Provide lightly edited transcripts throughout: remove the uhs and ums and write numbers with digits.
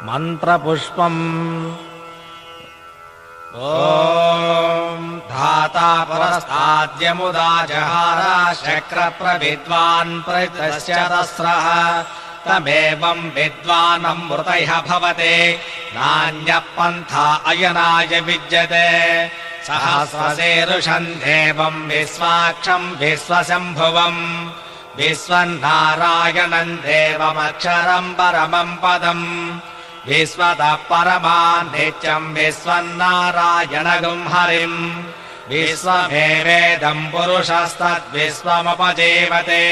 मन्त्रपुष्पम् ॐ धाता पुरस्ताद्यमुदा जहार शक्रप्रविद्वान् प्रतस्य तस्रः तमेवं विद्वानमृतयः भवते नान्यः पन्था अयनाय विद्यते सहस्रशीर्षं देवं विश्वाक्षं विश्वशम्भुवम् विश्वन्नारायणं देवमक्षरं परमं पदम् विश्वतः परमान् नित्यं विश्वन्नारायणगुं हरिम् विश्वमेवेदं पुरुषस्तद्विश्वमुपजीवते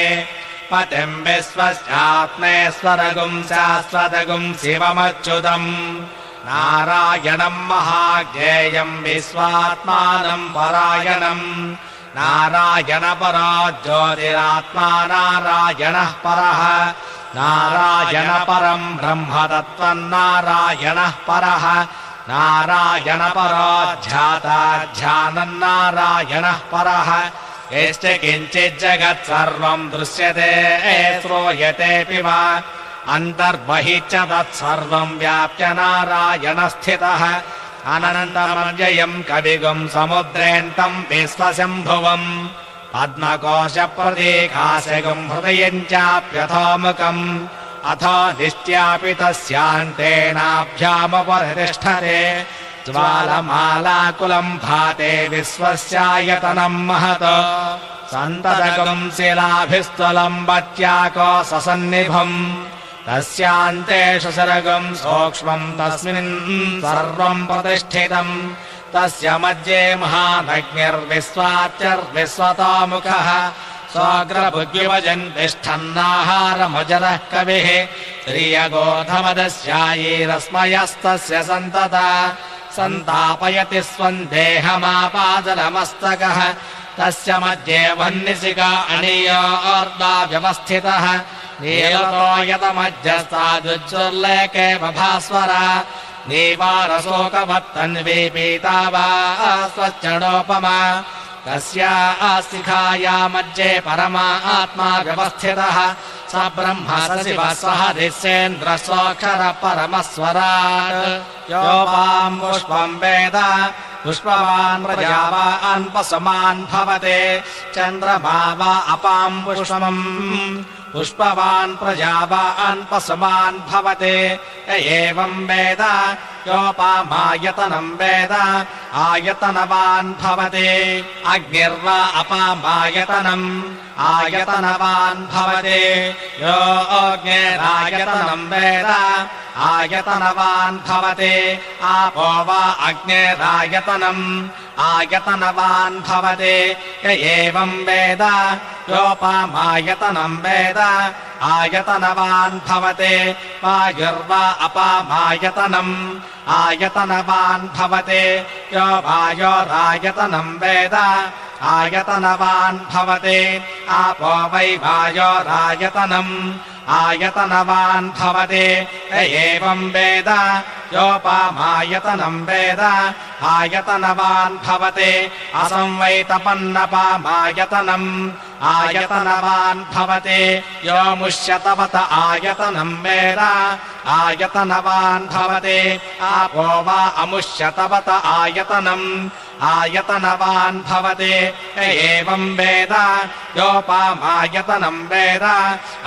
पतिं विश्वस्यात्मेश्वरगुं शाश्वतगुं शिवमच्युतम् नारायणं महाज्ञेयं विश्वात्मानं परायणम् नारायणपरो ज्योतिरात्मा नारायणः परः नारायणपरं ब्रह्म तत्त्वन्नारायणः परः नारायणपरो ध्याता ध्यानं नारायणः परः यश्च किञ्चिज्जगत् सर्वं दृश्यते श्रूयतेऽपि वा अन्तर्बहिश्च तत्सर्वं व्याप्य नारायणस्थितः अनन्तमव्ययं कविगुं समुद्रेऽन्तं विश्वशम्भुवम् पद्मकोशप्रतीकाशगुं हृदयं चाप्यथोमुखम् अथो निष्ट्यापि तस्यान्तेनाभ्यामुपरितिष्ठते ज्वालमालाकुलं भाते विश्वस्यायतनं महत् सन्ततगुं शिलाभिस्थलं वत्याको ससन्निभम् तस्यान्तेषु सरगं सूक्ष्मं तस्मिन् सर्वं प्रतिष्ठितम् तस्य मध्ये महानग्निर्विश्वाच्यर्विश्वतोमुखः स्वग्रभुग्युवजन् तिष्ठन्नाहारमजरः कविः श्रियगोधमदस्यायैरस्मयस्तस्य सन्तता सन्तापयति स्वं देहमापादलमस्तकः तस्य मध्ये वह्निशिखा अणीयोर्धा व्यवस्थितः नीलतोयतमध्यस्तादुज्ज्वल्लेके भास्वरा नीवारशोकवत्तन्वी पीतावा स्वच्छणोपमा तस्या शिखाया मध्ये परमात्मा व्यवस्थितः स ब्रह्म स शिवः स हरिश्चेन्द्रस्वक्षर परमस्वराट् योपां पुष्पं वेद पुष्पवान् प्रजावान् पशुमान् भवते चन्द्रमा वा अपां पुष्पम् पुष्पवान् प्रजावान् पशुमान् भवते एवं वेद योपामायतनं वेद आयतनवान् भवते अग्निर्वा अपामायतनम् आयतनवान् भवते यो अग्निरायतनं वेद आयतनवान् भवते आपो वा अग्निरायतनम् आयतनवान् भवते एवं वेद योपामायतनं वेद आयतनवान् भवते वायुर्वा अपामायतनम् आयतनवान् भवते यो वायोरायतनं वेद आयतनवान् भवते आपो वै वायोरायतनम् आयतनवान् भवते एवं वेद योपामायतनं वेद आयतनवान् भवते असंवैतपन्नपामायतनम् आयतनवान् भवते यो मुष्यतवत आयतनं वेद आयतनवान् भवते आपो वा अमुष्यतवत आयतनम् आयतनवान् भवते एवं वेद योपामायतनं वेद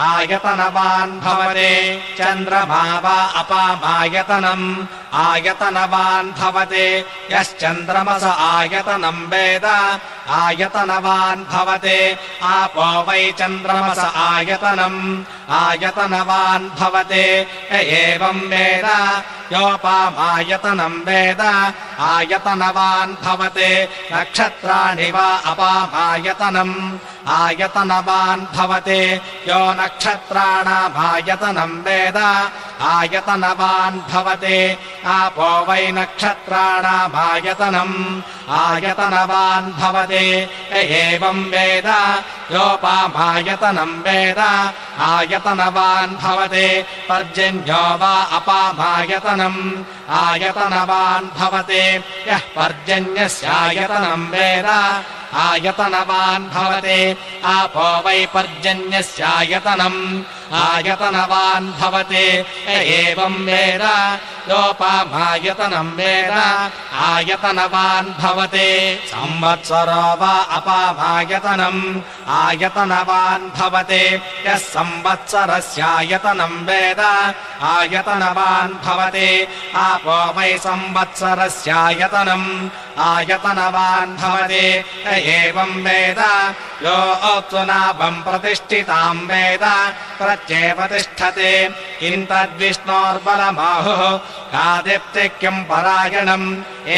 आयतनवान् भवते चन्द्रमा वा अपामायतनम् आयतनवान् भवते यश्चन्द्रमस आयतनं वेद आयतनवान् भवते आपो वै चन्द्रमस आयतनम् आयतनवान् भवते एवं वेद योपामायतनं वेद आयतनवान् भवते नक्षत्राणि वा अपामायतनम् आयतनवान् भवते यो नक्षत्राणामायतनं वेद आयतनवान् भवते आपो वै नक्षत्राणामायतनम् आयतनवान् भवते एवं वेद योपामायतनं वेद आयतनवान् भवते पर्जन्यो वा अपामायतनम् आयतनवान् भवते यः पर्जन्यस्यायतनं वेद आयतनवान् भवते आपो वै पर्जन्यस्यायतनम् आयतनवान् भवति एवं वेद योपामायतनं वेद आयतनवान् भवति संवत्सरो वा अपामायतनम् आयतनवान् भवति यः संवत्सरस्यायतनं वेद आयतनवान् भवति आपो वै संवत्सरस्यायतनम् आयतनवान् भवति एवं वेद यो नाभं प्रतिष्ठितां वेद प्रत्येव तिष्ठति किं तद्विष्णोर्बलमाहुः कादिप्तिक्यं परायणम्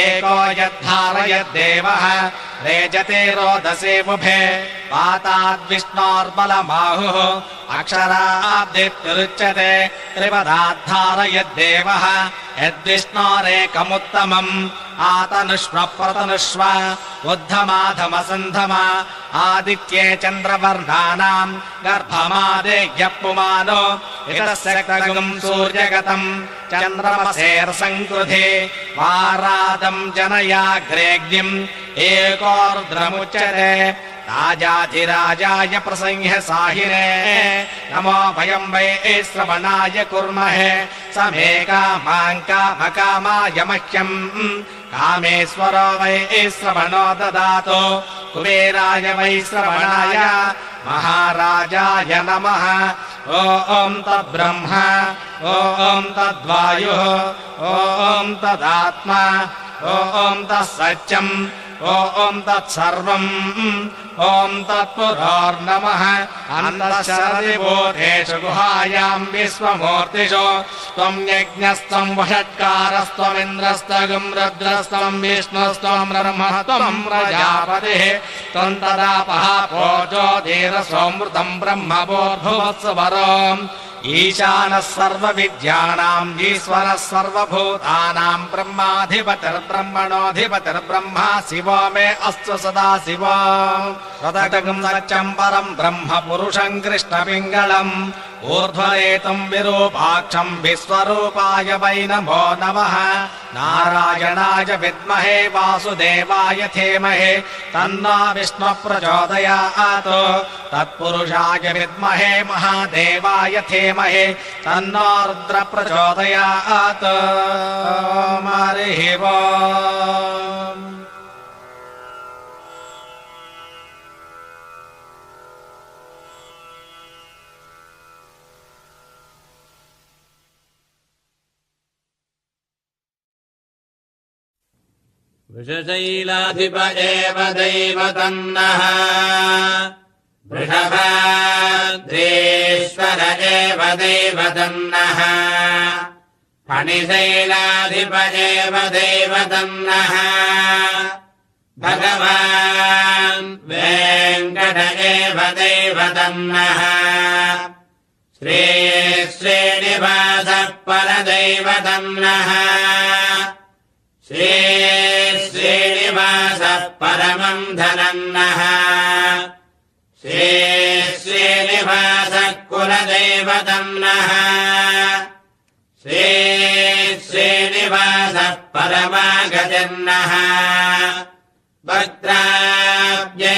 एको यद्धारयद्देवः रेजते रोदसे बुभे पाताद्विष्णोर्बलमाहुः अक्षराब्धिरुच्यते त्रिपदाद्धारयद्देवः यद्विष्णोरेकमुत्तमम् आतनुष्व प्रतनुष्व उद्धमाधमसन्धम आदित्ये चन्द्रवर्णानाम् गर्भमादेयः पुमानो इतस्य सूर्यगतम् चन्द्रमसेर्सङ्कृधे वारादम् जनयाग्रेग्निम् एकोर्द्रमुच्यते राजाधिराजाय प्रसंह्य साहिने नमो वयम् वै श्रवणाय कुर्महे समे कामाय मह्यम् कामेश्वरो वै श्रवणो ददातु कुबेराय वै श्रवणाय महाराजाय नमः ॐ तद्ब्रह्म ॐ तद्वायुः ॐ तदात्मा ॐ तत्सत्यम् ॐ तत्सर्वम् ॐ तत्पुरोर्नमः अन्तःशरदिभूतेषु गुहायाम् विश्वमूर्तिषु त्वम् यज्ञस्त्वम् वषट्कारस्त्वमिन्द्रस्तगुम् रुद्रस्त्वम् विष्णुस्त्वम् ब्रह्मः त्वम् प्रजापतिः त्वम् तदापः पोजो धीरसोऽमृतम् ब्रह्मभूर्भुवत्सुवरो ईशानः सर्वविद्यानाम् ईश्वरः सर्वभूतानाम् ब्रह्माधिपतिर्ब्रह्मणोऽधिपतिर्ब्रह्मा शिवो मे अस्तु सदा शिवो तदगम् सत्यम् परम् ब्रह्म पुरुषम् कृष्णपिङ्गलम् ऊर्ध्वरेतुम् विरूपाक्षम् विश्वरूपाय वै नमो नमः नारायणाय विद्महे वासुदेवाय धीमहि तन्नो विष्णुः प्रचोदयात् तत्पुरुषाय विद्महे महादेवाय धीमहि तन्नो रुद्रः प्रचोदयात् हरिः ओम् वृषशैलाधिप एव दैवतन्नः वृषभाद्रेश्वर एव दैवतन्नः फणिशैलाधिप एव दैवतन्नः भगवान् वेङ्कट एव दैवतन्नः श्रीनिवासः परदैवतन्नः श्रीनिवासः परमम् धनन्नः श्रीनिवासः कुलदैवतन्नः श्रीनिवासः परमागतिर्नः भद्राब्जे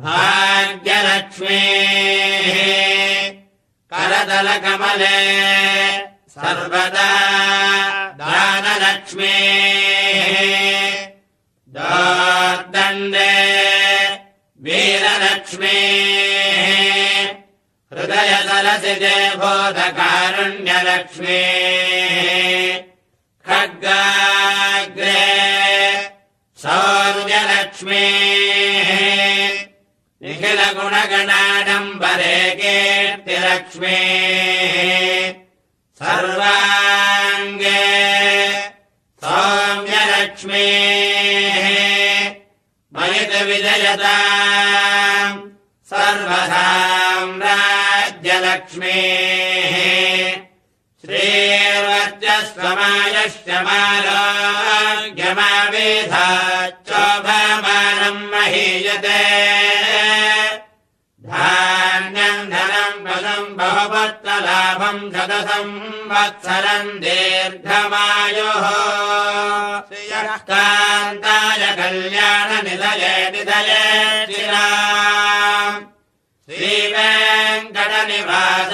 भाग्यलक्ष्मीः करतलकमले सर्वदा दानलक्ष्मीः दोर्दण्डे वीरलक्ष्मीः हृदयसरसिजे बोधकारुण्यलक्ष्मीः खड्गाग्रे शौर्यलक्ष्मीः निखिलगुणगणाडम्बरे कीर्तिलक्ष्मीः सर्वाङ्गे सौम्यलक्ष्मीः मयितविजयताम् सर्वसाम्राज्यलक्ष्मीः श्रीर्वज्रस्वमायश्चमारोग्यमावेधाच्चोभमानम् महीयते धान्यम् धनम् बलम् बहुपत्तलाभम् शतसंवत्सरम् दीर्घमायुः श्रियः कान्ताय कल्याणनिधये निधये श्रीवेङ्कटनिवास